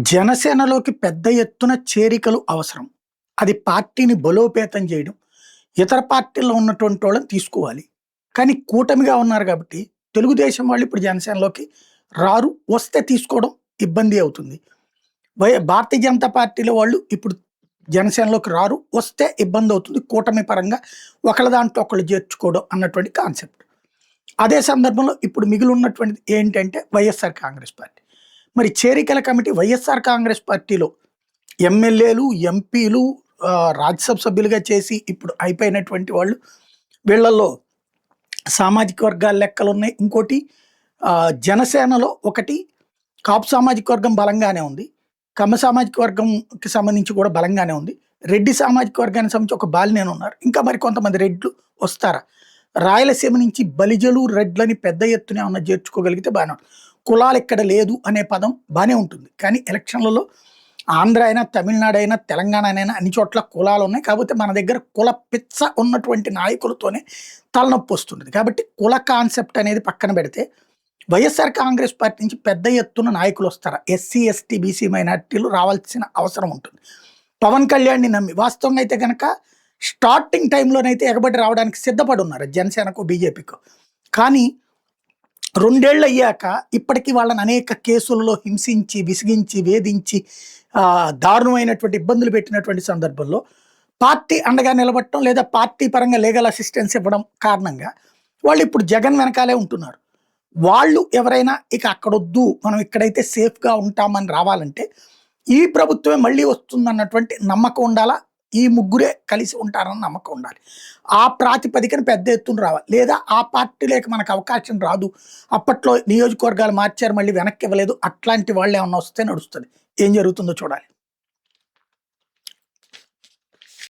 జనసేనలోకి పెద్ద ఎత్తున చేరికలు అవసరం. అది పార్టీని బలోపేతం చేయడం. ఇతర పార్టీల్లో ఉన్నటువంటి వాళ్ళని తీసుకోవాలి. కానీ కూటమిగా ఉన్నారు కాబట్టి తెలుగుదేశం వాళ్ళు ఇప్పుడు జనసేనలోకి రారు. వస్తే తీసుకోవడం ఇబ్బంది అవుతుంది. భారతీయ జనతా పార్టీలో వాళ్ళు ఇప్పుడు జనసేనలోకి రారు. వస్తే ఇబ్బంది అవుతుంది. కూటమి పరంగా ఒకళ్ళ దాంట్లో ఒకళ్ళు చేర్చుకోవడం అన్నటువంటి కాన్సెప్ట్. అదే సందర్భంలో ఇప్పుడు మిగిలి ఉన్నటువంటిది ఏంటంటే వైఎస్ఆర్ కాంగ్రెస్ పార్టీ. మరి చేరికల కమిటీ వైఎస్ఆర్ కాంగ్రెస్ పార్టీలో ఎమ్మెల్యేలు, ఎంపీలు, రాజ్యసభ సభ్యులుగా చేసి ఇప్పుడు అయిపోయినటువంటి వాళ్ళు, వీళ్ళల్లో సామాజిక వర్గాల లెక్కలున్నాయి. ఇంకోటి జనసేనలో ఒకటి కాపు సామాజిక వర్గం బలంగానే ఉంది. కమ్మ సామాజిక వర్గంకి సంబంధించి కూడా బలంగానే ఉంది. రెడ్డి సామాజిక వర్గానికి సంబంధించి ఒక బాలినేని ఉన్నారు. ఇంకా మరి కొంతమంది రెడ్లు వస్తారా? రాయలసీమ నుంచి బలిజలు, రెడ్లని పెద్ద ఎత్తున ఏమన్నా చేర్చుకోగలిగితే బాగానే ఉంటుంది. కులాలు ఇక్కడ లేదు అనే పదం బాగానే ఉంటుంది. కానీ ఎలక్షన్లలో ఆంధ్ర అయినా, తమిళనాడు అయినా, తెలంగాణ అయినా అన్ని చోట్ల కులాలు ఉన్నాయి. కాకపోతే మన దగ్గర కుల పిచ్చ ఉన్నటువంటి నాయకులతోనే తలనొప్పి వస్తుంటుంది. కాబట్టి కుల కాన్సెప్ట్ అనేది పక్కన పెడితే వైఎస్ఆర్ కాంగ్రెస్ పార్టీ నుంచి పెద్ద ఎత్తున నాయకులు వస్తారా? ఎస్సీ, ఎస్టీ, బీసీ మైనార్టీలు రావాల్సిన అవసరం ఉంటుంది. పవన్ కళ్యాణ్ని నమ్మి వాస్తవంగా అయితే కనుక స్టార్టింగ్ టైంలోనైతే ఎగబడి రావడానికి సిద్ధపడి ఉన్నారు జనసేనకు, బీజేపీకు. కానీ 2 ఏళ్ళు అయ్యాక ఇప్పటికీ వాళ్ళని అనేక కేసులలో హింసించి, విసిగించి, వేధించి దారుణమైనటువంటి ఇబ్బందులు పెట్టినటువంటి సందర్భంలో పార్టీ అండగా నిలబడటం లేదా పార్టీ పరంగా లీగల్ అసిస్టెన్స్ ఇవ్వడం కారణంగా వాళ్ళు ఇప్పుడు జగన్ వెనకాలే ఉంటున్నారు. వాళ్ళు ఎవరైనా ఇక అక్కడొద్దు, మనం ఇక్కడైతే సేఫ్గా ఉంటామని రావాలంటే ఈ ప్రభుత్వమే మళ్ళీ వస్తుందన్నటువంటి నమ్మకం ఉండాలా. ఈ ముగ్గురే కలిసి ఉంటారన్న నమ్మకం ఉండాలి. ఆ ప్రాతిపదికన పెద్ద ఎత్తున రావాలి. లేదా ఆ పార్టీలోకి మనకు అవకాశం రాదు, అప్పట్లో నియోజకవర్గాలు మార్చారు మళ్ళీ వెనక్కి ఇవ్వలేదు, అట్లాంటి వాళ్ళు ఏమన్నా వస్తే నడుస్తుంది. ఏం జరుగుతుందో చూడాలి.